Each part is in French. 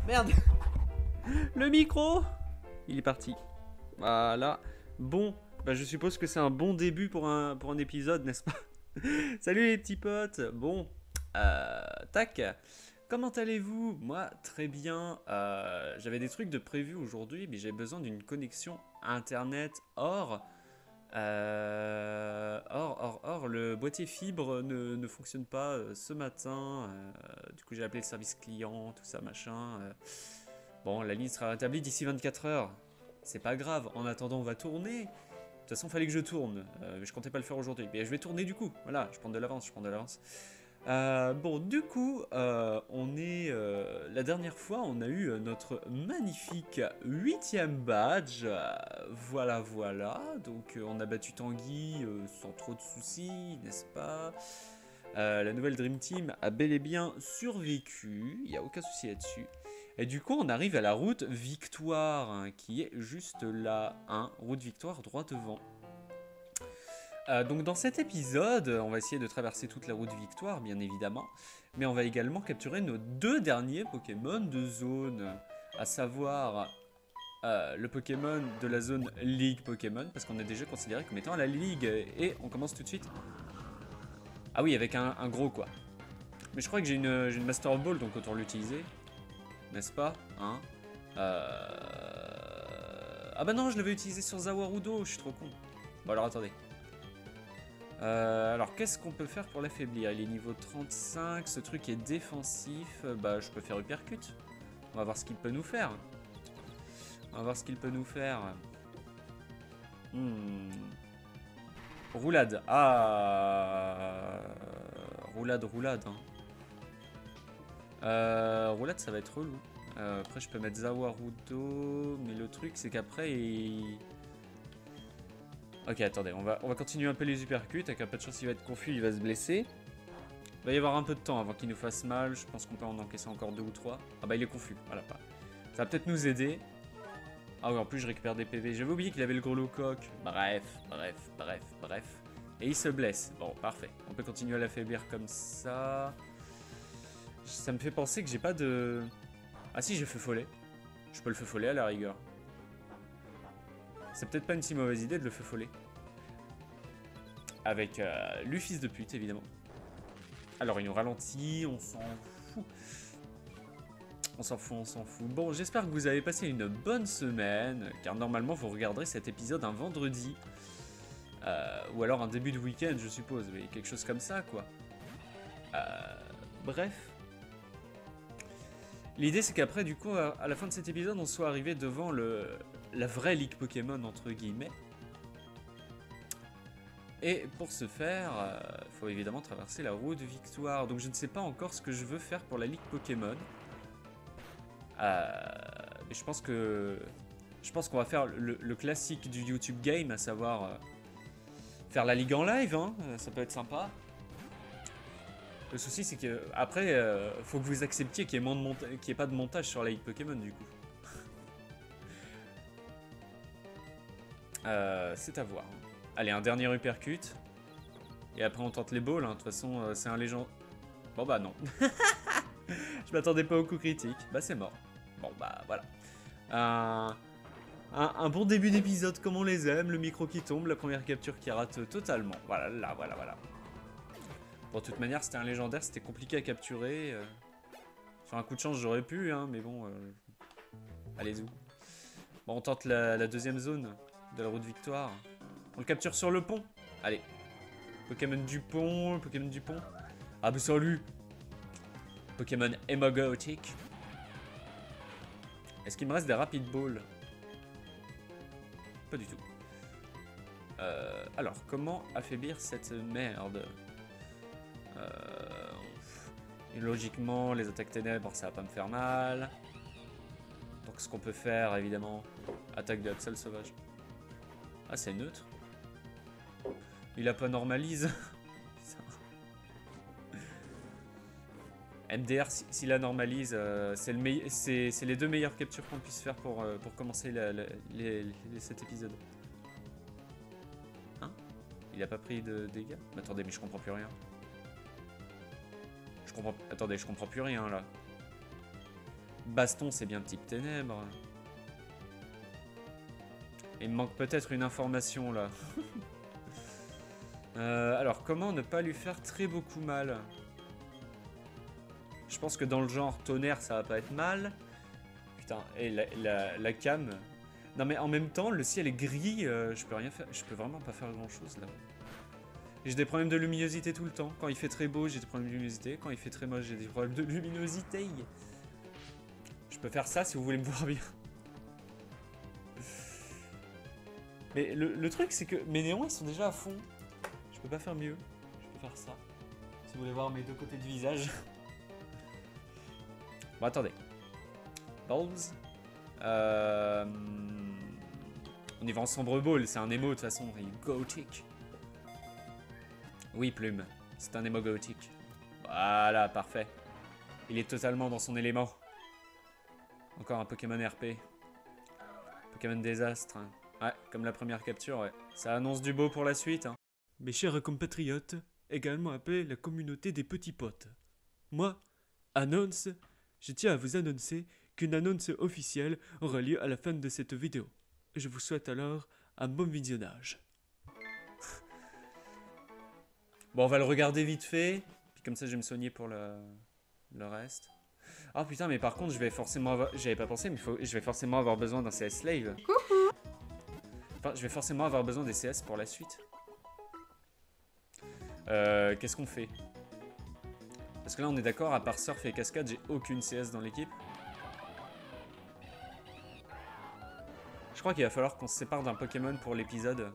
Merde. Le micro. Il est parti. Voilà. Bon, bah je suppose que c'est un bon début pour un épisode, n'est-ce pas? Salut les petits potes. Bon, tac. Comment allez-vous? Moi, très bien. J'avais des trucs de prévu aujourd'hui, mais j'ai besoin d'une connexion internet. Or, le boîtier fibre ne fonctionne pas ce matin. Du coup, j'ai appelé le service client, tout ça, machin. Bon, la ligne sera rétablie d'ici 24 heures. C'est pas grave. En attendant, on va tourner. De toute façon, fallait que je tourne. Mais je comptais pas le faire aujourd'hui. Mais je vais tourner du coup. Voilà, je prends de l'avance, je prends de l'avance. Bon, du coup, la dernière fois, on a eu notre magnifique 8e badge. Voilà, voilà. Donc, on a battu Tanguy sans trop de soucis, n'est-ce pas? La nouvelle Dream Team a bel et bien survécu. Il n'y a aucun souci là-dessus. Et du coup, on arrive à la route Victoire, hein, qui est juste là. Hein, route Victoire, droit devant. Donc dans cet épisode, on va essayer de traverser toute la route Victoire, bien évidemment, mais on va également capturer nos 2 derniers Pokémon de zone, à savoir le Pokémon de la zone Ligue Pokémon, parce qu'on est déjà considéré comme étant à la Ligue, et on commence tout de suite. Ah oui, avec un gros quoi. Mais je crois que j'ai une Master Ball, donc autant l'utiliser, n'est-ce pas, hein? Ah bah non, je l'avais utilisé sur Zawarudo, je suis trop con. Bon alors attendez. Alors qu'est-ce qu'on peut faire pour l'affaiblir? Il est niveau 35, ce truc est défensif, bah je peux faire Uppercut. On va voir ce qu'il peut nous faire. On va voir ce qu'il peut nous faire. Roulade. Ah. Roulade, roulade. Hein. Roulade ça va être relou. Après je peux mettre Zawarudo, mais le truc c'est qu'après il... Ok, attendez, on va continuer un peu les uppercuts, avec un peu de chance il va être confus, il va se blesser. Il va y avoir un peu de temps avant qu'il nous fasse mal, je pense qu'on peut en encaisser encore 2 ou 3. Ah bah il est confus, voilà pas. Ça va peut-être nous aider. Ah oui, en plus je récupère des PV, j'avais oublié qu'il avait le gros coq. Bref. Et il se blesse, bon parfait. On peut continuer à l'affaiblir comme ça. Ça me fait penser que j'ai pas de... Ah si, j'ai feu follet. Je peux le feu follet à la rigueur. C'est peut-être pas une si mauvaise idée de le feu follet. Avec le fils de pute, évidemment. Alors, il nous ralentit, on s'en fout. On s'en fout. Bon, j'espère que vous avez passé une bonne semaine, car normalement, vous regarderez cet épisode un vendredi. Ou alors un début de week-end, je suppose, mais quelque chose comme ça, quoi. Bref. L'idée, c'est qu'après, du coup, à la fin de cet épisode, on soit arrivé devant la vraie Ligue Pokémon, entre guillemets. Et pour ce faire, il faut évidemment traverser la route Victoire. Donc je ne sais pas encore ce que je veux faire pour la Ligue Pokémon. Mais je pense qu'on va faire le classique du YouTube Game, à savoir faire la Ligue en live, hein, ça peut être sympa. Le souci c'est que après, faut que vous acceptiez qu'il n'y ait pas de montage sur la Ligue Pokémon du coup. C'est à voir. Allez, un dernier uppercut. Et après on tente les balls, hein. De toute façon c'est un légende... Bon bah non. Je m'attendais pas au coup critique. Bah c'est mort. Bon bah voilà. Un bon début d'épisode comme on les aime, le micro qui tombe, la première capture qui rate totalement. Voilà, là, voilà. Bon, de toute manière c'était un légendaire, c'était compliqué à capturer. Sur un coup de chance j'aurais pu, hein, mais bon... Allez-y. Bon, on tente la deuxième zone de la route Victoire. On le capture sur le pont. Allez. Pokémon du pont. Ah bah salut. Pokémon Emogotic. Est-ce qu'il me reste des Rapid Balls? Pas du tout. Alors, comment affaiblir cette merde? Et logiquement, les attaques ténèbres, ça va pas me faire mal. Donc ce qu'on peut faire, évidemment, attaque de Haxel sauvage. Ah, c'est neutre. Il a pas normalise. MDR, s'il la normalise, c'est les 2 meilleures captures qu'on puisse faire pour commencer cet épisode. Hein? Il a pas pris de dégâts? Mais attendez, mais je comprends plus rien. Attendez, je comprends plus rien là. Baston, c'est bien type ténèbres. Il me manque peut-être une information là. Alors, comment ne pas lui faire très beaucoup mal? Je pense que dans le genre tonnerre, ça va pas être mal. Putain, et la cam. Non mais en même temps, le ciel est gris, je peux rien faire. Je peux vraiment pas faire grand chose là. J'ai des problèmes de luminosité tout le temps. Quand il fait très beau, j'ai des problèmes de luminosité. Quand il fait très moche, j'ai des problèmes de luminosité. Je peux faire ça si vous voulez me voir bien. Mais le truc, c'est que mes néons, ils sont déjà à fond. Je peux pas faire mieux. Je peux faire ça. Si vous voulez voir mes deux côtés du visage. Bon, attendez. Balls. On y va en sombre ball. C'est un émo de toute façon. Il est gothique. Oui, Plume. C'est un émo gothique. Voilà, parfait. Il est totalement dans son élément. Encore un Pokémon RP. Pokémon désastre. Hein. Ouais, comme la première capture, ouais. Ça annonce du beau pour la suite. Hein. Mes chers compatriotes, également appelés la communauté des petits potes. Moi, annonce, je tiens à vous annoncer qu'une annonce officielle aura lieu à la fin de cette vidéo. Je vous souhaite alors un bon visionnage. Bon, on va le regarder vite fait. Puis comme ça, je vais me soigner pour le reste. Ah putain, mais par contre, je vais forcément avoir... J'avais pas pensé, mais je vais forcément avoir besoin d'un CS Slave. Coucou. Enfin, je vais forcément avoir besoin des CS pour la suite. Qu'est-ce qu'on fait? Parce que là, on est d'accord, à part Surf et Cascade, j'ai aucune CS dans l'équipe. Je crois qu'il va falloir qu'on se sépare d'un Pokémon pour l'épisode.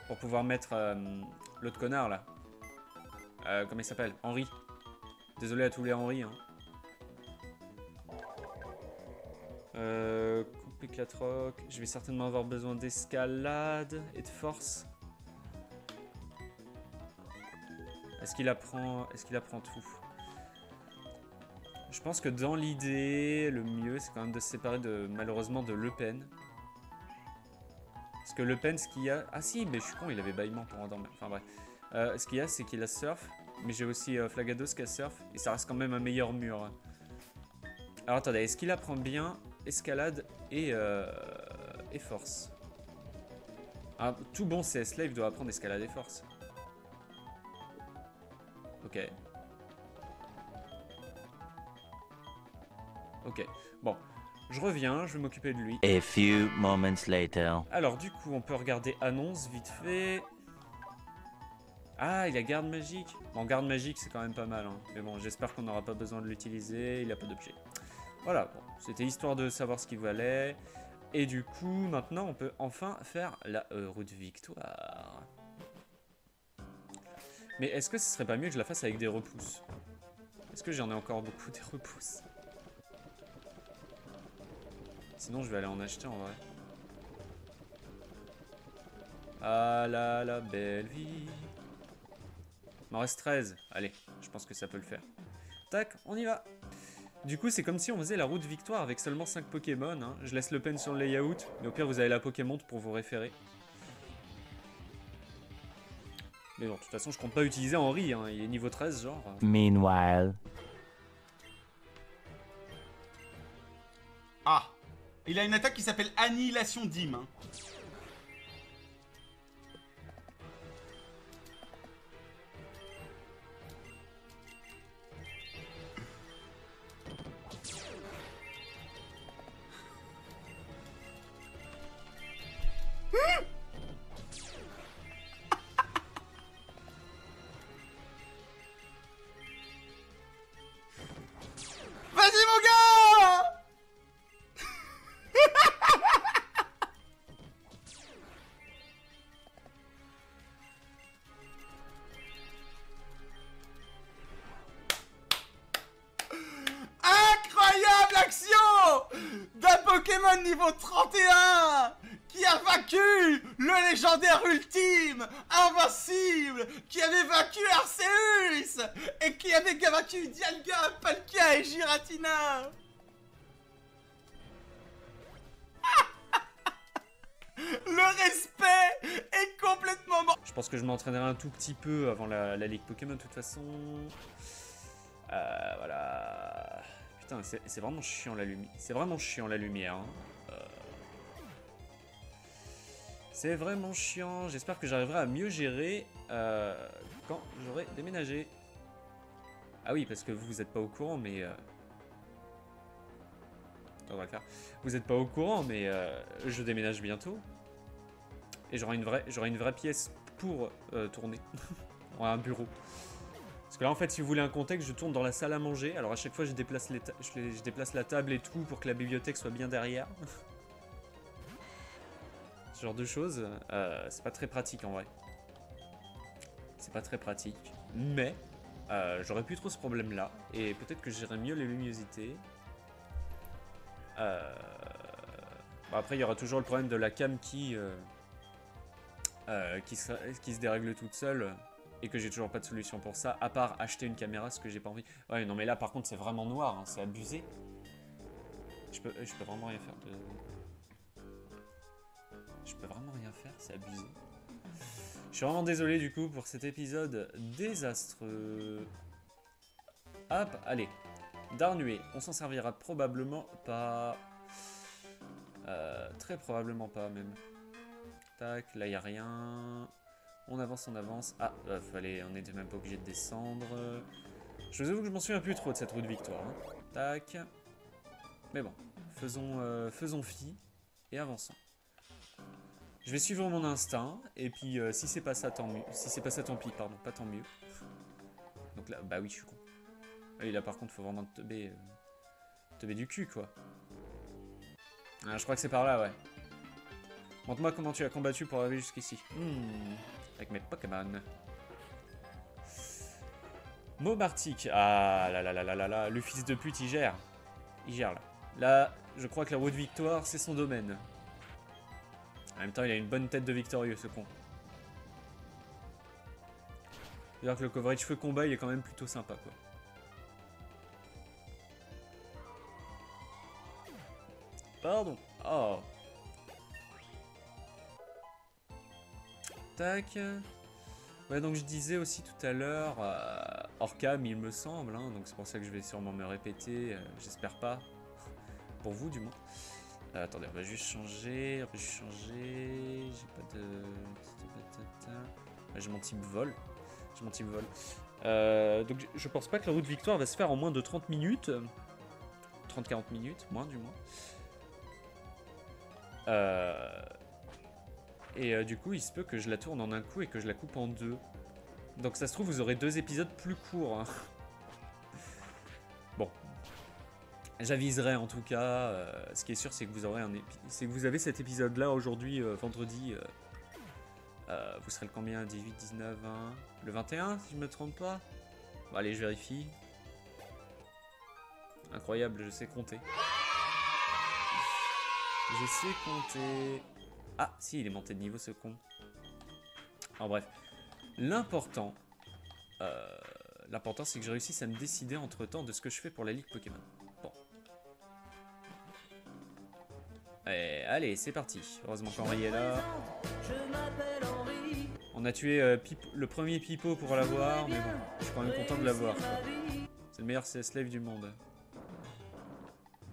Pour pouvoir mettre l'autre connard, là. Comment il s'appelle? Henri. Désolé à tous les Henri, hein. Coupe éclate-roc. Je vais certainement avoir besoin d'escalade et de force. Est-ce qu'il apprend tout? Je pense que dans l'idée, le mieux, c'est quand même de se séparer malheureusement de Le Pen. Parce que Le Pen, ce qu'il y a... Ah si, mais je suis con, il avait bâillement pour endormir. Enfin bref. Ce qu'il y a, c'est qu'il a Surf. Mais j'ai aussi Flagados qui a Surf. Et ça reste quand même un meilleur mur. Alors attendez, est-ce qu'il apprend bien escalade et force? Ah, tout bon CS Slave doit apprendre escalade et force. Ok. Ok. Bon. Je reviens, je vais m'occuper de lui. A few moments later. Alors du coup, on peut regarder annonce vite fait. Ah, il a garde magique. Bon, garde magique, c'est quand même pas mal. Hein. Mais bon, j'espère qu'on n'aura pas besoin de l'utiliser. Il n'a pas d'objet. Voilà, bon, c'était histoire de savoir ce qu'il valait. Et du coup, maintenant, on peut enfin faire la route victoire. Mais est-ce que ce serait pas mieux que je la fasse avec des repousses? Est-ce que j'en ai encore beaucoup des repousses? Sinon, je vais aller en acheter en vrai. Ah là, la belle vie. Il m'en reste 13. Allez, je pense que ça peut le faire. Tac, on y va. Du coup, c'est comme si on faisait la route victoire avec seulement 5 Pokémon. Hein. Je laisse Le Pen sur le layout, mais au pire, vous avez la Pokémon pour vous référer. Mais bon, de toute façon, je compte pas utiliser Henri. Hein. Il est niveau 13, genre. Meanwhile. Ah, il a une attaque qui s'appelle Annihilation Dim. Hein. Vas-y mon gars! Incroyable action d'un Pokémon niveau 31 qui a vaincu le légendaire ultime, invincible, qui avait vaincu Arceus et qui avait vaincu Dialga, Palkia et Giratina. Le respect est complètement mort. Je pense que je m'entraînerai un tout petit peu avant la Ligue Pokémon de toute façon. Voilà. Putain, c'est vraiment chiant la lumière. C'est vraiment chiant la lumière. Hein. C'est vraiment chiant. J'espère que j'arriverai à mieux gérer quand j'aurai déménagé. Ah oui, parce que vous n'êtes pas au courant, mais... On va le faire. Vous n'êtes pas au courant, mais je déménage bientôt. Et j'aurai une vraie pièce pour tourner. Un bureau. Parce que là, en fait, si vous voulez un contexte, je tourne dans la salle à manger. Alors à chaque fois, je déplace la table et tout pour que la bibliothèque soit bien derrière. Ce genre de choses, c'est pas très pratique en vrai. C'est pas très pratique. Mais j'aurais plus trop ce problème-là. Et peut-être que je gérerais mieux les luminosités. Bon, après, il y aura toujours le problème de la cam qui se dérègle toute seule. Et que j'ai toujours pas de solution pour ça, à part acheter une caméra, ce que j'ai pas envie. Ouais, non mais là par contre c'est vraiment noir, hein, c'est abusé. Je peux vraiment rien faire de... Je peux vraiment rien faire, c'est abusé. Je suis vraiment désolé du coup pour cet épisode désastreux. Hop, allez. Darnué, on s'en servira probablement pas. Très probablement pas même. Tac, là y a rien. On avance, on avance. Ah, on n'était même pas obligé de descendre. Je vous avoue que je m'en souviens plus trop de cette route de victoire. Hein. Tac. Mais bon, faisons fi et avançons. Je vais suivre mon instinct. Et puis, si c'est pas ça, tant mieux. Si c'est pas ça, tant pis, pardon, pas tant mieux. Donc là, bah oui, je suis con. Et là, par contre, faut vraiment teubé du cul, quoi. Ah, je crois que c'est par là, ouais. Montre-moi comment tu as combattu pour arriver jusqu'ici. Avec mes Pokémon. Mobartic. Ah là là là là là là. Le fils de pute, il gère. Il gère là. Là, je crois que la roue de victoire, c'est son domaine. En même temps, il a une bonne tête de victorieux, ce con. C'est-à-dire que le coverage feu combat, il est quand même plutôt sympa, quoi. Pardon. Oh. Tac. Ouais, donc je disais aussi tout à l'heure, hors cam il me semble, hein, donc c'est pour ça que je vais sûrement me répéter, j'espère pas, pour vous du moins. Attendez, on va juste changer, j'ai pas de... J'ai mon type vol, donc je pense pas que la route victoire va se faire en moins de 30 minutes, 30-40 minutes, moins du moins. Et du coup, il se peut que je la tourne en un coup et que je la coupe en deux. Donc ça se trouve, vous aurez 2 épisodes plus courts. Hein. Bon. J'aviserai en tout cas. Ce qui est sûr, c'est que vous aurez vous avez cet épisode-là aujourd'hui, vendredi. Vous serez le combien? 18, 19, 20... Le 21, si je me trompe pas. Bon, allez, je vérifie. Incroyable, je sais compter. Je sais compter... Ah, si, il est monté de niveau, ce con. En bref. L'important, c'est que je réussisse à me décider entre-temps de ce que je fais pour la Ligue Pokémon. Bon. Et, allez, c'est parti. Heureusement qu'Henri est là. On a tué le premier Pipo pour l'avoir, mais bon, je suis quand même content de l'avoir. C'est le meilleur CS-Slave du monde.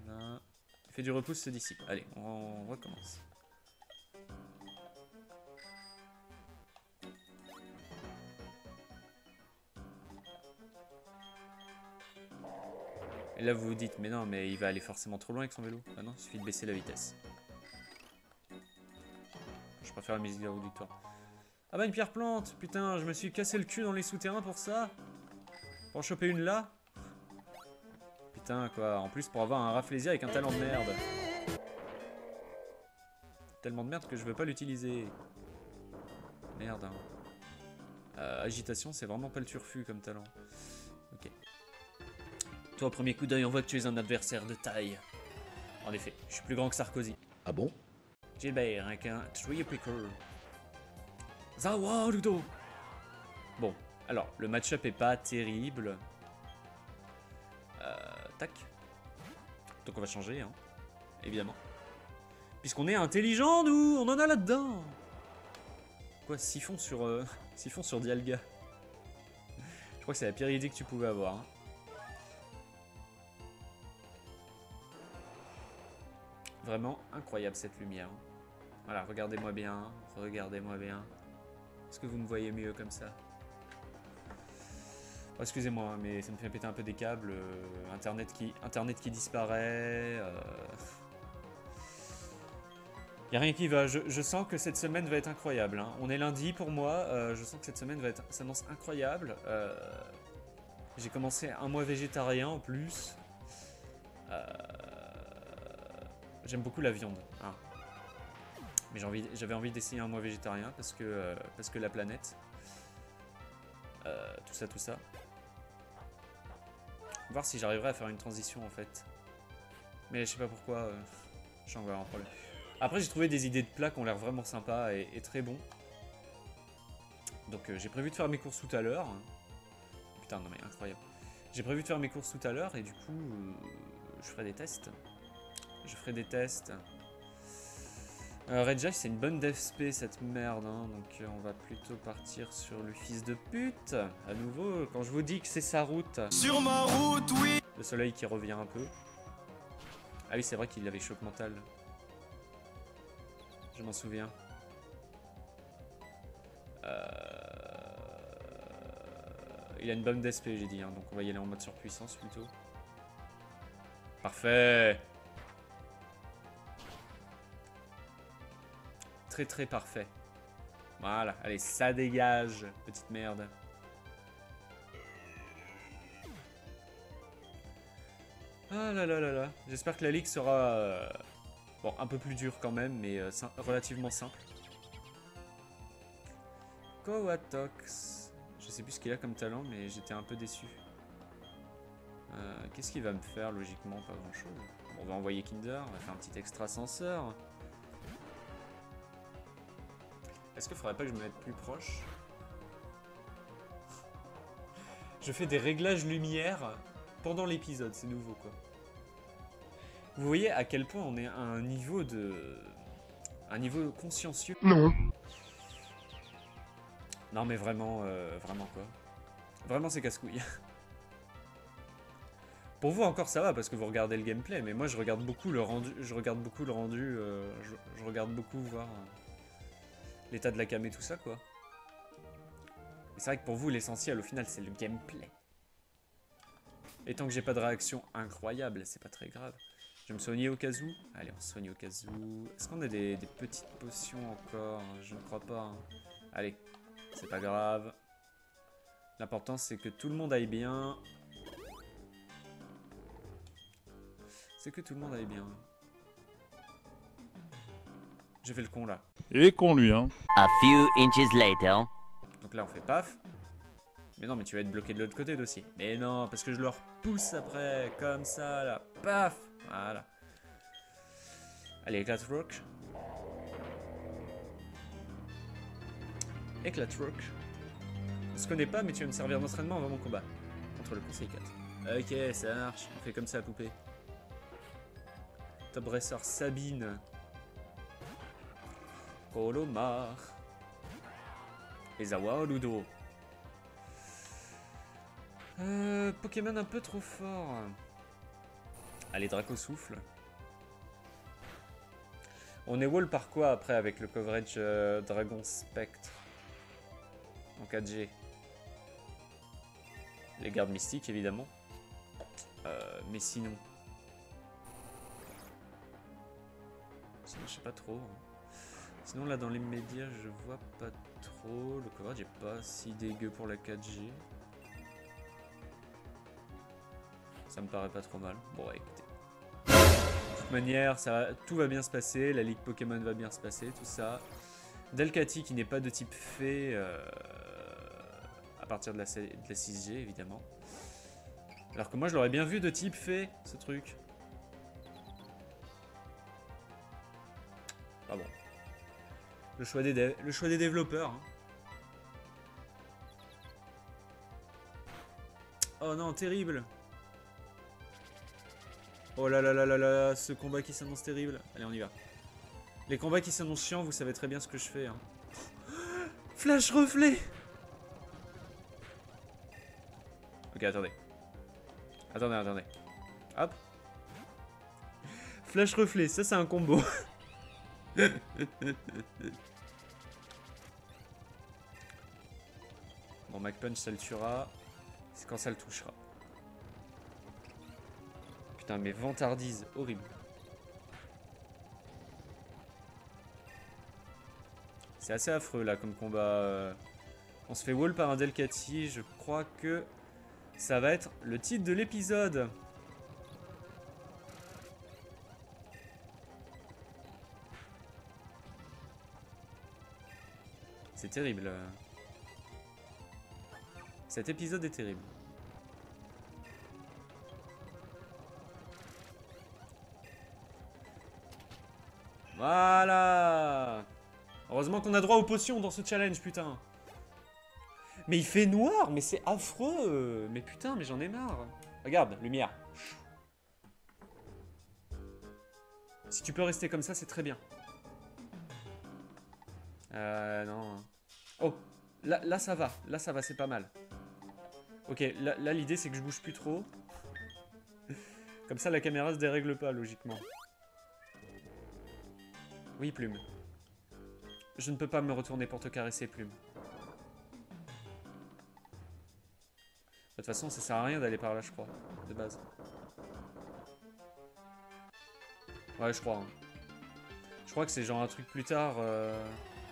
Là. Il fait du repousse, se dissipe. Allez, on recommence. Et là vous vous dites, mais non, mais il va aller forcément trop loin avec son vélo. Ah non, il suffit de baisser la vitesse. Je préfère la musique de la roue de victoire. Ah bah une pierre plante. Putain, je me suis cassé le cul dans les souterrains pour ça. Pour en choper une là. Putain quoi, en plus pour avoir un raflésier avec un talent de merde. Tellement de merde que je veux pas l'utiliser. Merde hein. Agitation, c'est vraiment pas le turfu comme talent. Ok. Toi, au premier coup d'œil, on voit que tu es un adversaire de taille. En effet, je suis plus grand que Sarkozy. Ah bon? Gilbert avec un Tree Picker. Zawa Ludo. Bon, alors, le match-up est pas terrible. Tac. Donc on va changer, hein. Évidemment. Puisqu'on est intelligent, nous. On en a là-dedans. Quoi, siphon sur Dialga. Je crois que c'est la pire idée que tu pouvais avoir. Hein. Vraiment incroyable cette lumière. Voilà, regardez-moi bien, regardez-moi bien. Est-ce que vous me voyez mieux comme ça? Oh, excusez-moi, mais ça me fait péter un peu des câbles. Internet qui disparaît. Y a rien qui va. Je sens que cette semaine va être incroyable. Hein. On est lundi pour moi. Je sens que cette semaine s'annonce incroyable. J'ai commencé un mois végétarien en plus. J'aime beaucoup la viande. Hein. Mais j'avais envie d'essayer un mois végétarien parce que la planète. Tout ça. Voir si j'arriverai à faire une transition en fait. Mais je sais pas pourquoi. J'ai encore un problème. Après j'ai trouvé des idées de plats qui ont l'air vraiment sympas et très bons. Donc j'ai prévu de faire mes courses tout à l'heure. Putain non mais incroyable. J'ai prévu de faire mes courses tout à l'heure et du coup je ferai des tests. Red Jack c'est une bonne DFP cette merde hein, donc on va plutôt partir sur le fils de pute. À nouveau quand je vous dis que c'est sa route. Sur ma route, oui. Le soleil qui revient un peu. Ah oui c'est vrai qu'il avait choc mental. Je m'en souviens. Il a une bonne DSP j'ai dit hein, donc on va y aller en mode surpuissance plutôt. Parfait. Très parfait. Voilà, allez, ça dégage, petite merde. Ah là là là là. J'espère que la ligue sera bon, un peu plus dure quand même, mais relativement simple. Coatox. Je sais plus ce qu'il a comme talent, mais j'étais un peu déçu. Qu'est-ce qu'il va me faire logiquement? Pas grand chose. Bon, on va envoyer Kinder, on va faire un petit extra ascenseur. Est-ce qu'il faudrait pas que je me mette plus proche? Je fais des réglages lumière pendant l'épisode, c'est nouveau quoi. Vous voyez à quel point on est à un niveau consciencieux. Non. Non mais vraiment, vraiment quoi. Vraiment c'est casse-couille. Pour vous encore ça va parce que vous regardez le gameplay, mais moi je regarde beaucoup le rendu, je regarde beaucoup voir l'état de la cam et tout ça quoi. Et c'est vrai que pour vous l'essentiel au final c'est le gameplay. Et tant que j'ai pas de réaction incroyable, c'est pas très grave. Je vais me soigner au cas où. Allez on se soigne au cas où. Est-ce qu'on a des petites potions encore? Je ne crois pas. Hein. Allez, c'est pas grave. L'important c'est que tout le monde aille bien. C'est que tout le monde aille bien. J'ai fait le con là. Il est con lui hein. A few inches later. Donc là on fait paf. Mais non mais tu vas être bloqué de l'autre côté aussi. Mais non parce que je le repousse après. Comme ça là. Paf. Voilà. Allez éclate rock. Éclate rock. On se connaît pas mais tu vas me servir d'entraînement avant mon combat. Contre le conseil 4. Ok ça marche. On fait comme ça poupée. Top Racer Sabine. Colomar. Ezawa Ludo. Pokémon un peu trop fort. Allez, Draco souffle. On est wall par quoi après avec le coverage Dragon Spectre en 4G? Les gardes mystiques évidemment. Mais sinon. Sinon je sais pas trop. Sinon là dans les médias je vois pas trop. Le coverage est pas si dégueu pour la 4G. Ça me paraît pas trop mal. Bon écoutez. De toute manière, tout va bien se passer. La ligue Pokémon va bien se passer, tout ça. Delcatty qui n'est pas de type fée à partir de la 6G évidemment. Alors que moi je l'aurais bien vu de type fée, ce truc. Ah bon. Le choix des développeurs. Hein. Oh non, terrible. Oh là là là là là, ce combat qui s'annonce terrible. Allez, on y va. Les combats qui s'annoncent chiants, vous savez très bien ce que je fais. Hein. Flash reflet. Ok, attendez. Attendez. Hop. Flash reflet, ça c'est un combo. Bon, Mac Punch ça le tuera. C'est quand ça le touchera. Putain, mais vantardise, horrible. C'est assez affreux là comme combat. On se fait wall par un Delcati. Je crois que ça va être le titre de l'épisode. C'est terrible. Cet épisode est terrible. Voilà. Heureusement qu'on a droit aux potions dans ce challenge, putain. Mais il fait noir, mais c'est affreux. Mais putain, mais j'en ai marre. Regarde, lumière. Si tu peux rester comme ça, c'est très bien. Non. Oh, là ça va. Là ça va, c'est pas mal. Ok, là l'idée c'est que je bouge plus trop. Comme ça la caméra se dérègle pas, logiquement. Oui, Plume. Je ne peux pas me retourner pour te caresser, Plume. De toute façon, ça sert à rien d'aller par là, je crois, de base. Ouais, je crois. Hein. Je crois que c'est genre un truc plus tard.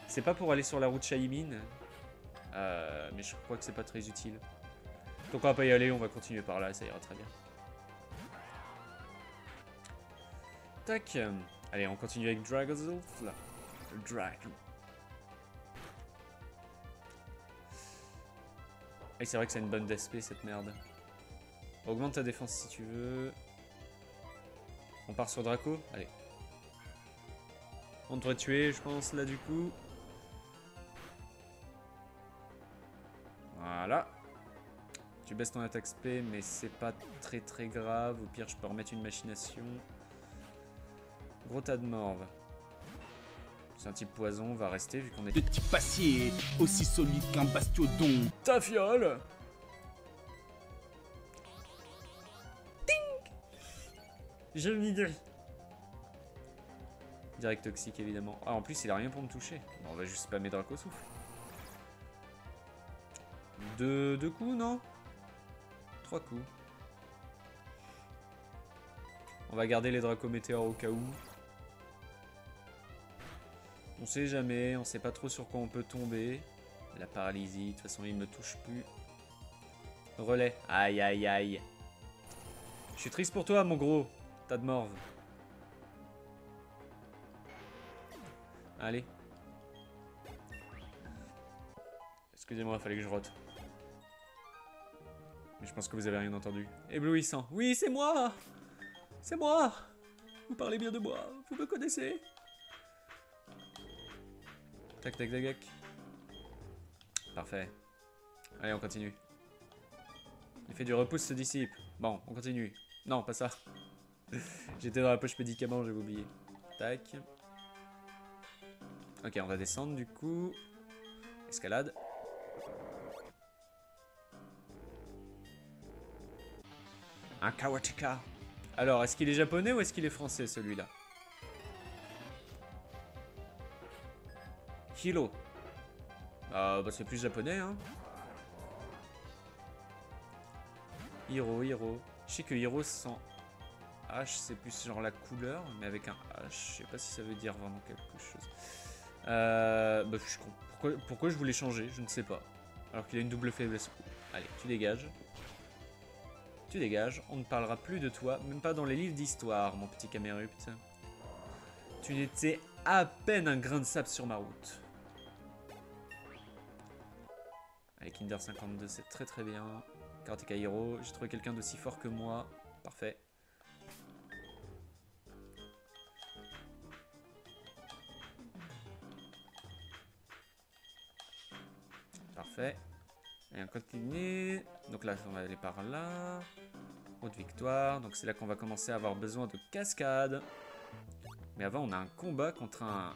C'est pas pour aller sur la route Shaimin. Mais je crois que c'est pas très utile. Donc on va pas y aller, on va continuer par là, ça ira très bien. Tac. Allez, on continue avec Dragozolt. Là. Le Dragon. Et c'est vrai que c'est une bonne DSP cette merde. Augmente ta défense si tu veux. On part sur Draco. Allez. On devrait tuer, je pense, là du coup. Voilà. Tu baisses ton attaque spé, mais c'est pas très grave. Au pire, je peux remettre une machination. Gros tas de morve. C'est un type poison, on va rester vu qu'on est... De type acier, aussi solide qu'un bastiodon. Ta fiole. Ding. Je m'y dis. Direct toxique évidemment. Ah en plus il a rien pour me toucher. Bon, on va juste spammer Draco souffle. Deux coups non? 3 coups. On va garder les Draco météores au cas où. On sait jamais, on sait pas trop sur quoi on peut tomber. La paralysie, de toute façon il me touche plus. Relais, aïe aïe aïe. Je suis triste pour toi mon gros, tas de morve. Allez. Excusez-moi, fallait que je rote. Mais je pense que vous avez rien entendu. Éblouissant. Oui, c'est moi! C'est moi! Vous parlez bien de moi, vous me connaissez? Tac, tac, tac, tac. Parfait. Allez, on continue. L'effet du repousse se dissipe. Bon, on continue. Non, pas ça. J'étais dans la poche médicament, j'avais oublié. Tac. Ok, on va descendre du coup. Escalade. Un Kawatika. Alors, est-ce qu'il est japonais ou est-ce qu'il est français celui-là? Hilo. Bah c'est plus japonais, hein. Hiro. Je sais que Hiro sans H, c'est plus genre la couleur, mais avec un H, je sais pas si ça veut dire vraiment quelque chose. Bah je comprends. Pourquoi je voulais changer, je ne sais pas. Alors qu'il a une double faiblesse. Allez, tu dégages. Tu dégages, on ne parlera plus de toi, même pas dans les livres d'histoire, mon petit Camérupt. Tu n'étais à peine un grain de sable sur ma route. Allez, Kinder 52, c'est très bien. Karateka Hiro, j'ai trouvé quelqu'un d'aussi fort que moi. Parfait. Parfait. Et on continue. Donc là, on va aller par là. Haute victoire. Donc c'est là qu'on va commencer à avoir besoin de cascade. Mais avant, on a un combat contre un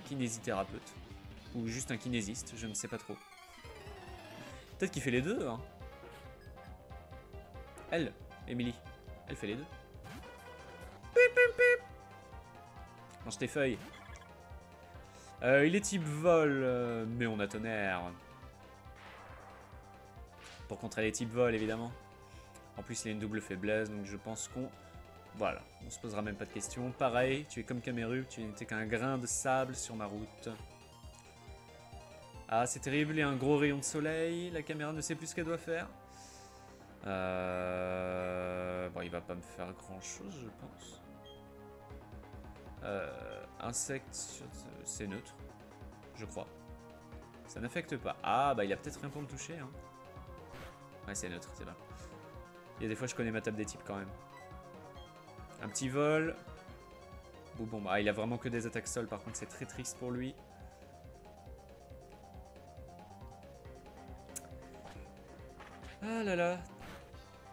kinésithérapeute. Ou juste un kinésiste, je ne sais pas trop. Peut-être qu'il fait les deux, hein. Elle, Emily, elle fait les deux. Pip, pip, pip. Mange tes feuilles. Il est type vol, mais on a tonnerre. Pour contrer les types vol, évidemment. En plus, il a une double faiblesse, donc je pense qu'on... Voilà, on se posera même pas de questions. Pareil, tu es comme Cameru, tu n'étais qu'un grain de sable sur ma route. Ah, c'est terrible, il y a un gros rayon de soleil. La caméra ne sait plus ce qu'elle doit faire. Bon, il va pas me faire grand chose, je pense. Insecte, c'est neutre, je crois. Ça n'affecte pas. Ah, bah il a peut-être rien pour me toucher. Hein. Ouais, c'est neutre, c'est bien. Il y a des fois, je connais ma table des types quand même. Un petit vol. Bon, bah, il a vraiment que des attaques sol, par contre, c'est très triste pour lui. Ah là là.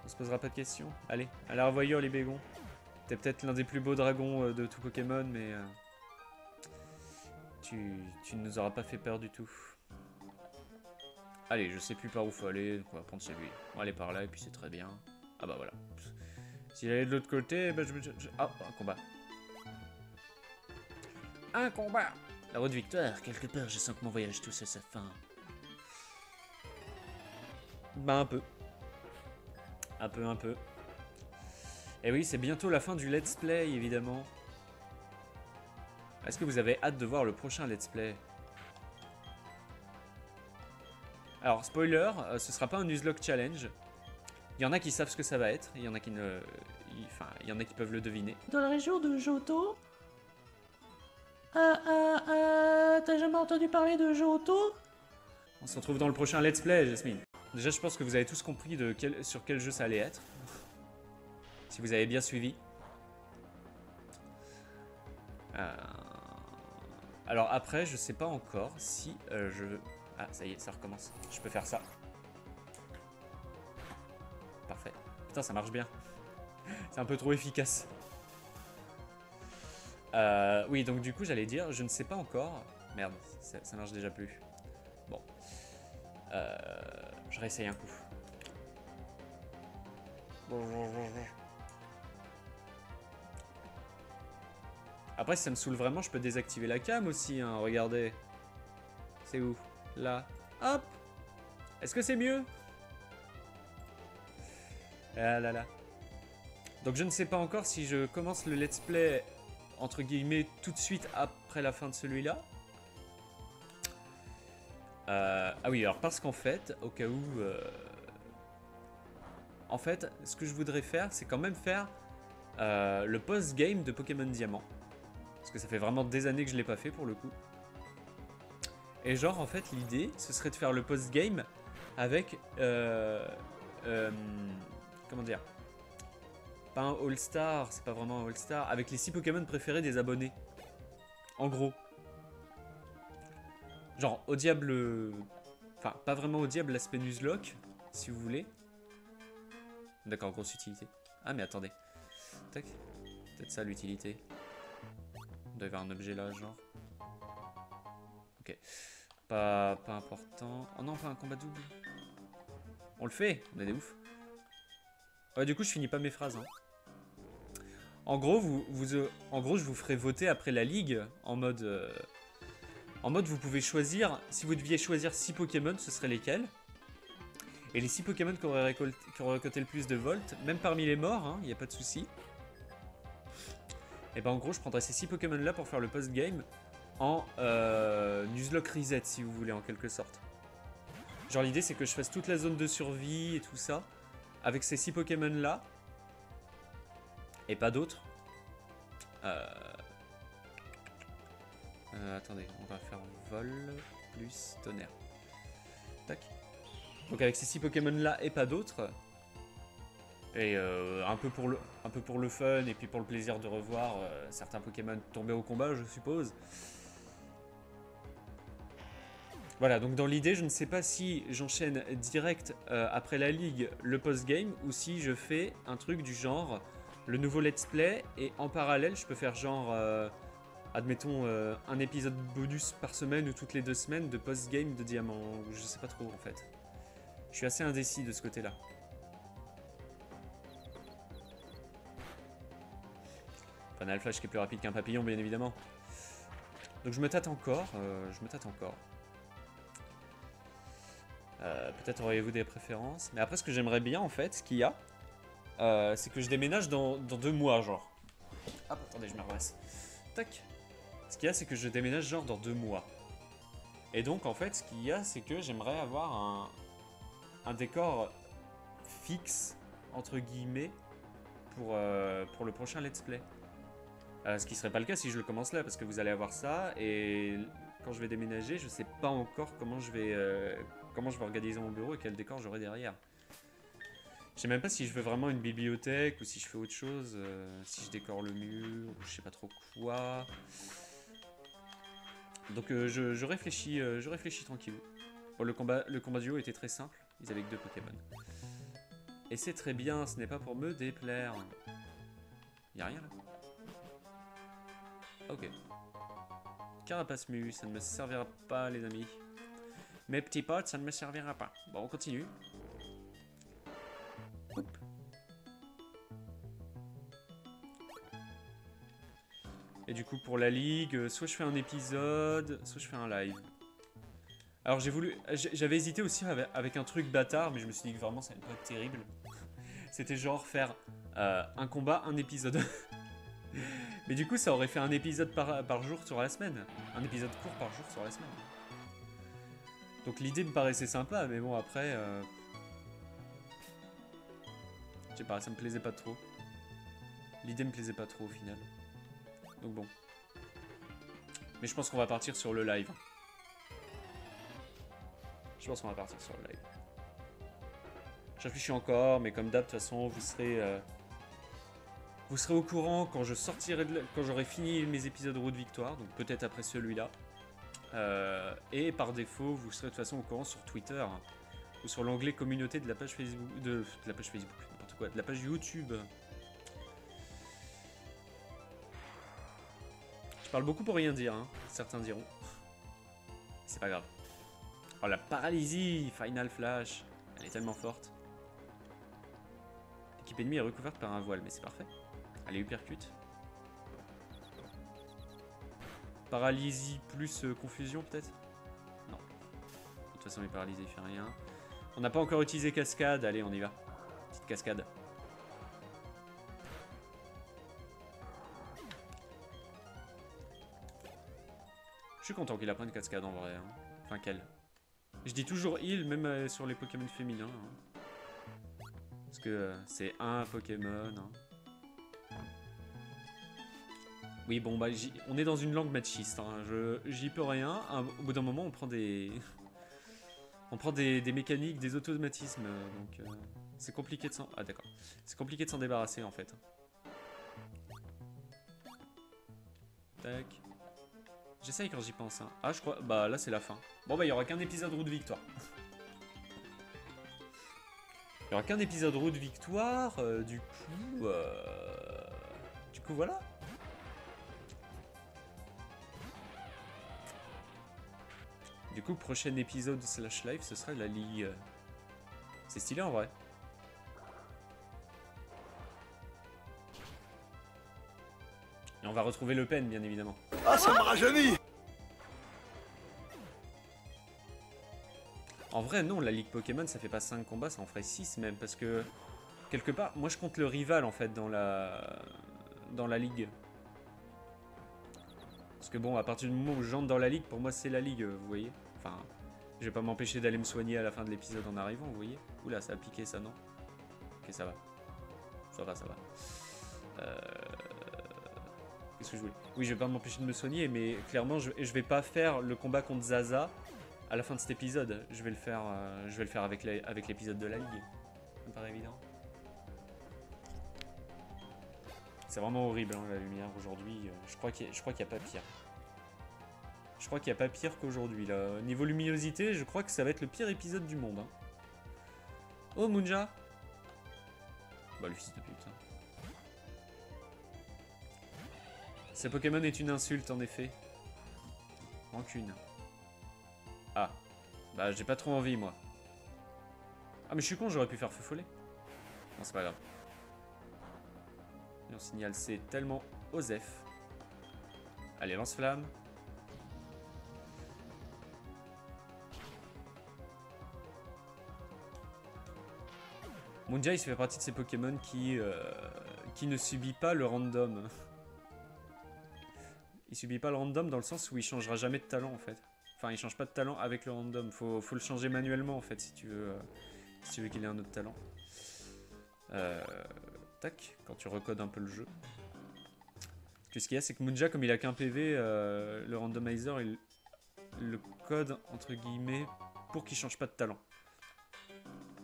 On se posera pas de questions. Allez, à la revoyure les bégons. T'es peut-être l'un des plus beaux dragons de tout Pokémon, mais tu ne nous auras pas fait peur du tout. Allez, je sais plus par où faut aller, donc on va prendre celui. On va aller par là et puis c'est très bien. Ah bah voilà. S'il allait de l'autre côté, bah Ah, un combat. Un combat. La route de victoire, quelque part, je sens que mon voyage touche à sa fin. Bah un peu. Un peu. Et oui, c'est bientôt la fin du let's play, évidemment. Est-ce que vous avez hâte de voir le prochain let's play? Alors, spoiler, ce sera pas un Nuzlocke Challenge. Il y en a qui savent ce que ça va être, il y en a qui ne... Enfin, il y en a qui peuvent le deviner. Dans la région de Johto? T'as jamais entendu parler de Johto? On se retrouve dans le prochain let's play, Jasmine. Déjà, je pense que vous avez tous compris sur quel jeu ça allait être. Si vous avez bien suivi. Alors après, je sais pas encore si je veux... Ah, ça y est, ça recommence. Je peux faire ça. Parfait. Putain, ça marche bien. C'est un peu trop efficace. Oui, donc du coup, j'allais dire, je ne sais pas encore... Merde, ça marche déjà plus. Bon. Je réessaye un coup. Après, si ça me saoule vraiment, je peux désactiver la cam aussi, hein, regardez. C'est où? Là. Hop! Est-ce que c'est mieux? Ah là là. Donc je ne sais pas encore si je commence le let's play, entre guillemets, tout de suite après la fin de celui-là. Ah oui, alors parce qu'en fait, au cas où... En fait, ce que je voudrais faire, c'est quand même faire le post-game de Pokémon Diamant. Parce que ça fait vraiment des années que je ne l'ai pas fait pour le coup. Et genre, en fait, l'idée, ce serait de faire le post-game avec... comment dire? Pas un All-Star, c'est pas vraiment un All-Star. Avec les 6 Pokémon préférés des abonnés. En gros. Genre, au diable... Enfin, pas vraiment au diable l'aspect Nuzlocke, si vous voulez. D'accord, grosse utilité. Ah, mais attendez. Tac. Peut-être ça l'utilité. Il doit y avoir un objet là, genre. Ok. Pas important. Oh non, pas un combat double. On le fait, on est des ouf. Ouais, du coup, je finis pas mes phrases. Hein. En gros, en gros, je vous ferai voter après la ligue en mode... vous pouvez choisir... Si vous deviez choisir 6 Pokémon, ce seraient lesquels? Et les 6 Pokémon qui auraient récolté le plus de volts, même parmi les morts, il n'y a pas de souci. Et ben en gros, je prendrai ces 6 Pokémon là pour faire le post-game en Nuzlocke Reset, si vous voulez, en quelque sorte. Genre, l'idée, c'est que je fasse toute la zone de survie et tout ça, avec ces 6 Pokémon là, et pas d'autres. Attendez, on va faire vol plus tonnerre. Tac. Donc avec ces 6 Pokémon là et pas d'autres. Et un peu pour le fun et puis pour le plaisir de revoir certains Pokémon tomber au combat, je suppose. Voilà, donc dans l'idée, je ne sais pas si j'enchaîne direct après la ligue le post-game ou si je fais un truc du genre le nouveau let's play et en parallèle, je peux faire genre, admettons, un épisode bonus par semaine ou toutes les 2 semaines de post-game de Diamant. Je sais pas trop en fait. Je suis assez indécis de ce côté-là. Final Flash qui est plus rapide qu'un papillon, bien évidemment. Donc je me tâte encore, peut-être auriez-vous des préférences. Mais après, ce que j'aimerais bien, en fait, ce qu'il y a, c'est que je déménage dans 2 mois, genre. Hop, attendez, je me redresse. Tac. Ce qu'il y a, c'est que je déménage genre dans 2 mois. Et donc, en fait, ce qu'il y a, c'est que j'aimerais avoir un décor fixe, entre guillemets, pour le prochain let's play. Ce qui serait pas le cas si je le commence là, parce que vous allez avoir ça, et quand je vais déménager, je sais pas encore comment je vais organiser mon bureau et quel décor j'aurai derrière. Je sais même pas si je veux vraiment une bibliothèque ou si je fais autre chose, si je décore le mur ou je sais pas trop quoi. Donc je réfléchis tranquille. Bon, le combat duo était très simple, ils avaient que 2 Pokémon. Et c'est très bien, ce n'est pas pour me déplaire. Y'a rien là? Ok. Carapace mu, ça ne me servira pas les amis. Mes petits potes, ça ne me servira pas. Bon, on continue. Oup. Et du coup pour la ligue, soit je fais un épisode, soit je fais un live. Alors j'avais hésité aussi avec un truc bâtard, mais je me suis dit que vraiment ça allait pas être terrible. C'était genre faire un combat, un épisode. Mais du coup ça aurait fait un épisode par jour sur la semaine. Un épisode court par jour sur la semaine. Donc l'idée me paraissait sympa, mais bon après... je sais pas, ça me plaisait pas trop. L'idée me plaisait pas trop au final. Donc bon. Mais je pense qu'on va partir sur le live. Je pense qu'on va partir sur le live. Je réfléchis encore, mais comme d'hab, de toute façon, vous serez au courant quand je sortirai quand j'aurai fini mes épisodes Route Victoire, donc peut-être après celui-là. Et par défaut, vous serez de toute façon au courant sur Twitter ou sur l'onglet communauté de la page Facebook, de la page Facebook, n'importe quoi, de la page YouTube. Je parle beaucoup pour rien dire, hein, certains diront. C'est pas grave. Oh la paralysie, Final Flash, elle est tellement forte. L'équipe ennemie est recouverte par un voile, mais c'est parfait. Allez, uppercut. Paralysie plus confusion peut-être? Non. De toute façon, les paralysés, il fait rien. On n'a pas encore utilisé cascade, allez, on y va. Petite cascade. Je suis content qu'il apprenne cascade en vrai. Hein. Enfin, qu'elle. Je dis toujours heal, même sur les Pokémon féminins. Hein. Parce que c'est un Pokémon. Hein. Oui, bon, bah, on est dans une langue machiste. Hein. J'y peux rien. Au bout d'un moment, on prend des... on prend des mécaniques, des automatismes. Donc, c'est compliqué de s'en... Ah, d'accord. C'est compliqué de s'en débarrasser, en fait. Tac. J'essaye quand j'y pense. Hein. Ah, je crois... Bah, là, c'est la fin. Bon, bah, il n'y aura qu'un épisode Route Victoire. Il n'y aura qu'un épisode Route Victoire. Du coup, voilà. Du coup, prochain épisode / live, ce sera la ligue. C'est stylé en vrai. Et on va retrouver Le Pen, bien évidemment. Ah, ça me rajeunit! En vrai, non, la ligue Pokémon, ça fait pas 5 combats, ça en ferait 6 même, parce que... Quelque part, moi je compte le rival, en fait, dans la ligue. Parce que bon, à partir du moment où j'entre dans la ligue, pour moi c'est la ligue, vous voyez. Enfin, je vais pas m'empêcher d'aller me soigner à la fin de l'épisode en arrivant, vous voyez. Oula, ça a piqué ça, non? Ok, ça va. Ça va, ça va. Qu'est-ce que je voulais? Oui, je vais pas m'empêcher de me soigner, mais clairement, je vais pas faire le combat contre Zaza à la fin de cet épisode. Je vais le faire avec l'épisode de la ligue. Ça me paraît évident. C'est vraiment horrible, hein, la lumière aujourd'hui. Je crois qu'il n'y a pas pire. Je crois qu'il n'y a pas pire qu'aujourd'hui. Niveau luminosité, je crois que ça va être le pire épisode du monde. Hein. Oh, Munja! Bah, le fils de pute. Hein. Ce Pokémon est une insulte, en effet. Rancune. Ah. Bah, j'ai pas trop envie, moi. Ah, mais je suis con, j'aurais pu faire feu follet. Non, c'est pas grave. Et on signale, c'est tellement Osef. Allez, lance-flamme. Munja, il fait partie de ces Pokémon qui ne subit pas le random. Il subit pas le random dans le sens où il changera jamais de talent en fait. Enfin, il change pas de talent avec le random. Faut le changer manuellement en fait si tu veux qu'il ait un autre talent. Tac, quand tu recodes un peu le jeu. Parce que ce qu'il y a, c'est que Munja, comme il a qu'un PV, le randomizer, il le code entre guillemets pour qu'il change pas de talent.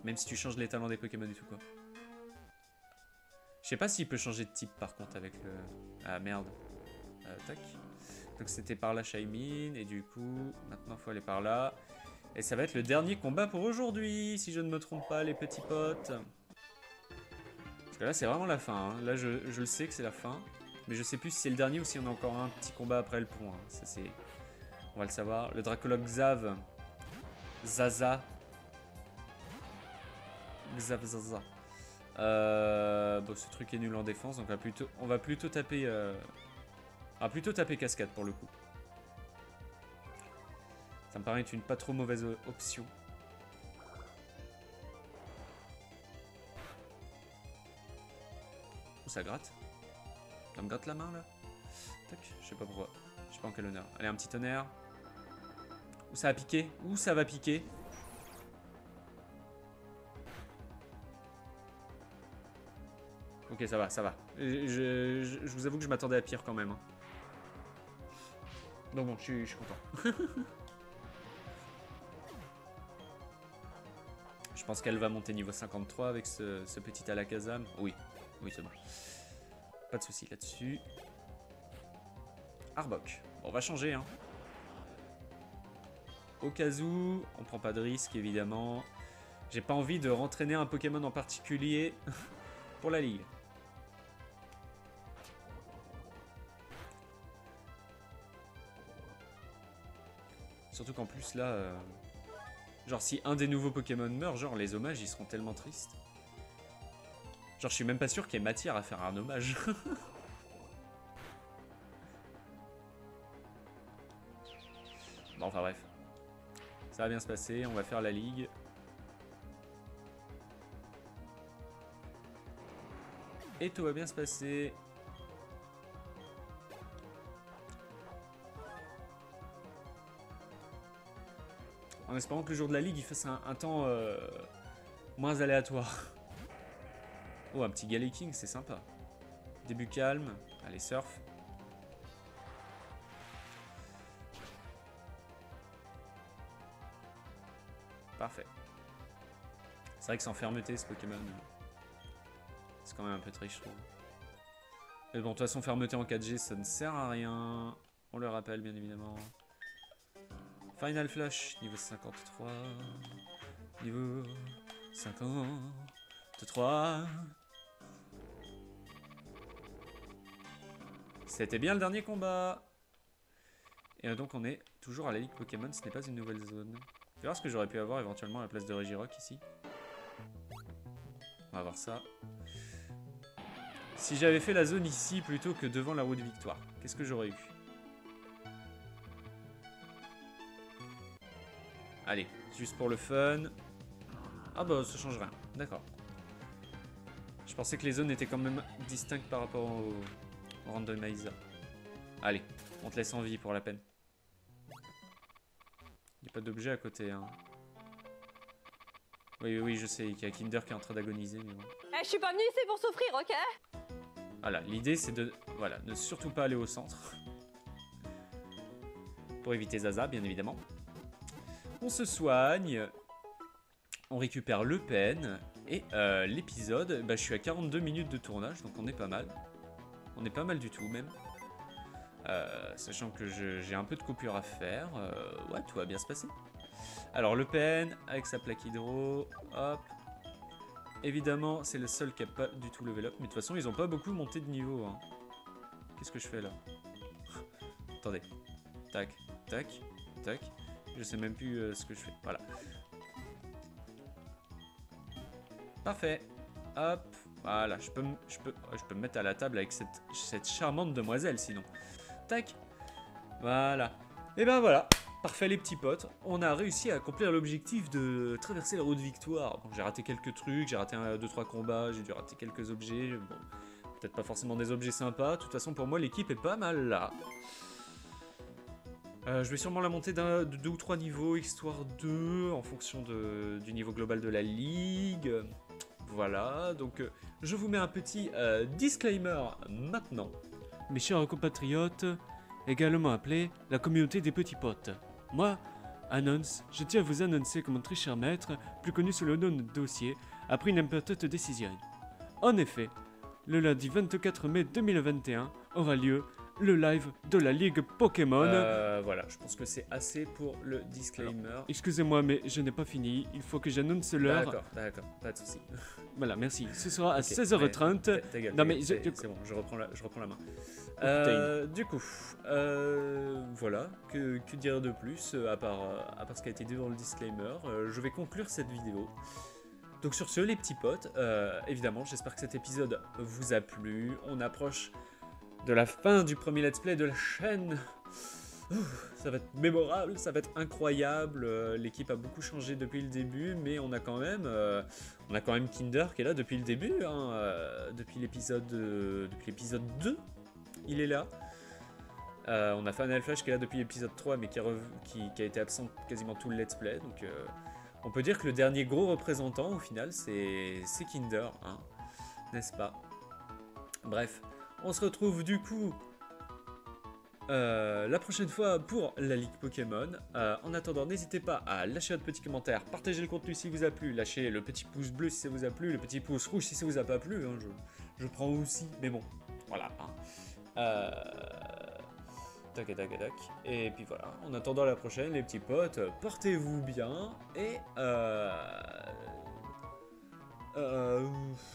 Même si tu changes les talents des Pokémon et tout quoi. Je sais pas s'il peut changer de type par contre avec le... Ah merde. Tac. Donc c'était par là Shaymin et du coup maintenant faut aller par là. Et ça va être le dernier combat pour aujourd'hui si je ne me trompe pas les petits potes. Parce que là c'est vraiment la fin. Hein. Là je le sais que c'est la fin. Mais je sais plus si c'est le dernier ou si on a encore un petit combat après le pont. Hein. Ça c'est... On va le savoir. Le Dracologue Xav. Zaza. Xav Zaza. Bon, ce truc est nul en défense, donc on va plutôt taper cascade pour le coup. Ça me paraît être une pas trop mauvaise option. Oh, ça gratte. Ça me gratte la main là. Tac, je sais pas pourquoi. Je sais pas en quel honneur. Allez, un petit tonnerre. Où ça a piqué? Où ça va piquer? Ok, ça va, ça va. Je vous avoue que je m'attendais à pire quand même. Hein. Donc bon, je suis content. Je pense qu'elle va monter niveau 53 avec ce petit Alakazam. Oui, oui c'est bon. Pas de soucis là-dessus. Arbok. Bon, on va changer. Hein. Au cas où, on prend pas de risque évidemment. J'ai pas envie de rentraîner un Pokémon en particulier pour la ligue. Surtout qu'en plus là, genre si un des nouveaux Pokémon meurt, genre les hommages ils seront tellement tristes. Genre je suis même pas sûr qu'il y ait matière à faire un hommage. Bon enfin bref. Ça va bien se passer, on va faire la ligue. Et tout va bien se passer. En espérant que le jour de la ligue il fasse un temps moins aléatoire. Oh, un petit Galaking, c'est sympa. Début calme. Allez, surf. Parfait. C'est vrai que sans fermeté, ce Pokémon, c'est quand même un peu triste, je trouve. Mais bon, de toute façon, fermeté en 4G, ça ne sert à rien. On le rappelle, bien évidemment. Final Flash, niveau 53. Niveau 53. C'était bien le dernier combat. Et donc on est toujours à la Ligue Pokémon, ce n'est pas une nouvelle zone. Tu verras ce que j'aurais pu avoir éventuellement à la place de Regirock ici. On va voir ça. Si j'avais fait la zone ici plutôt que devant la roue de victoire, qu'est-ce que j'aurais eu? Allez, juste pour le fun. Ah bah ça change rien, d'accord. Je pensais que les zones étaient quand même distinctes par rapport au randomizer. Allez, on te laisse en vie pour la peine. Il n'y a pas d'objet à côté, hein. Oui, je sais qu'il y a Kinder qui est en train d'agoniser, mais bon. Eh, je suis pas venu ici pour souffrir, ok? Voilà, l'idée c'est de ne surtout pas aller au centre. Pour éviter Zaza, bien évidemment. On se soigne. On récupère le pen. Et l'épisode, bah, je suis à 42 minutes de tournage, donc on est pas mal. On est pas mal du tout, même. Sachant que j'ai un peu de coupure à faire. Ouais, tout va bien se passer. Alors, le pen, avec sa plaque hydro. Hop. Évidemment, c'est le seul qui n'a pas du tout level up. Mais de toute façon, ils n'ont pas beaucoup monté de niveau. Hein. Qu'est-ce que je fais là? Attendez. Tac, tac, tac. Je sais même plus ce que je fais. Voilà. Parfait. Hop. Voilà, je peux me mettre à la table avec cette charmante demoiselle, sinon. Tac. Voilà. Et ben voilà. Parfait les petits potes. On a réussi à accomplir l'objectif de traverser la route victoire. Bon, j'ai raté quelques trucs, j'ai raté 2-3 combats, j'ai dû rater quelques objets. Bon, peut-être pas forcément des objets sympas. De toute façon, pour moi, l'équipe est pas mal là. Je vais sûrement la monter de 2 ou 3 niveaux, histoire 2, en fonction du niveau global de la ligue. Voilà, donc je vous mets un petit disclaimer maintenant. Mes chers compatriotes, également appelés la communauté des petits potes. Moi, Anons, je tiens à vous annoncer que mon très cher maître, plus connu sous le nom de Dossier, a pris une importante décision. En effet, le lundi 24 mai 2021 aura lieu le live de la Ligue Pokémon. Voilà, je pense que c'est assez pour le disclaimer. Excusez-moi, mais je n'ai pas fini. Il faut que j'annonce l'heure. D'accord, pas de soucis. Voilà, merci. Ce sera à Ok, 16h30. ta gueule, Non, mais c'est bon, je reprends la main. putain. Du coup, voilà, que dire de plus, à part ce qui a été dit dans le disclaimer. Je vais conclure cette vidéo. Donc sur ce, les petits potes, évidemment, j'espère que cet épisode vous a plu. On approche de la fin du premier let's play de la chaîne. Ça va être mémorable, ça va être incroyable. L'équipe a beaucoup changé depuis le début, mais on a quand même Kinder qui est là depuis le début, hein, depuis l'épisode 2, il est là. On a Final Flash qui est là depuis l'épisode 3, mais qui a été absent quasiment tout le let's play. Donc on peut dire que le dernier gros représentant au final c'est Kinder, hein, n'est-ce pas? Bref, on se retrouve du coup la prochaine fois pour la Ligue Pokémon. En attendant, n'hésitez pas à lâcher votre petit commentaire, partager le contenu si vous a plu, lâchez le petit pouce bleu si ça vous a plu, le petit pouce rouge si ça vous a pas plu, hein, je prends aussi, mais bon, voilà. Hein. Tac. Et puis voilà, en attendant la prochaine, les petits potes, portez-vous bien et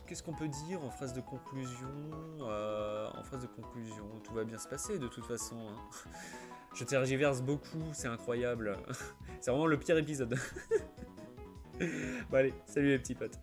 qu'est-ce qu'on peut dire en phrase de conclusion? Tout va bien se passer de toute façon. Hein. Je tergiverse beaucoup, c'est incroyable. C'est vraiment le pire épisode. Bon allez, salut les petits potes.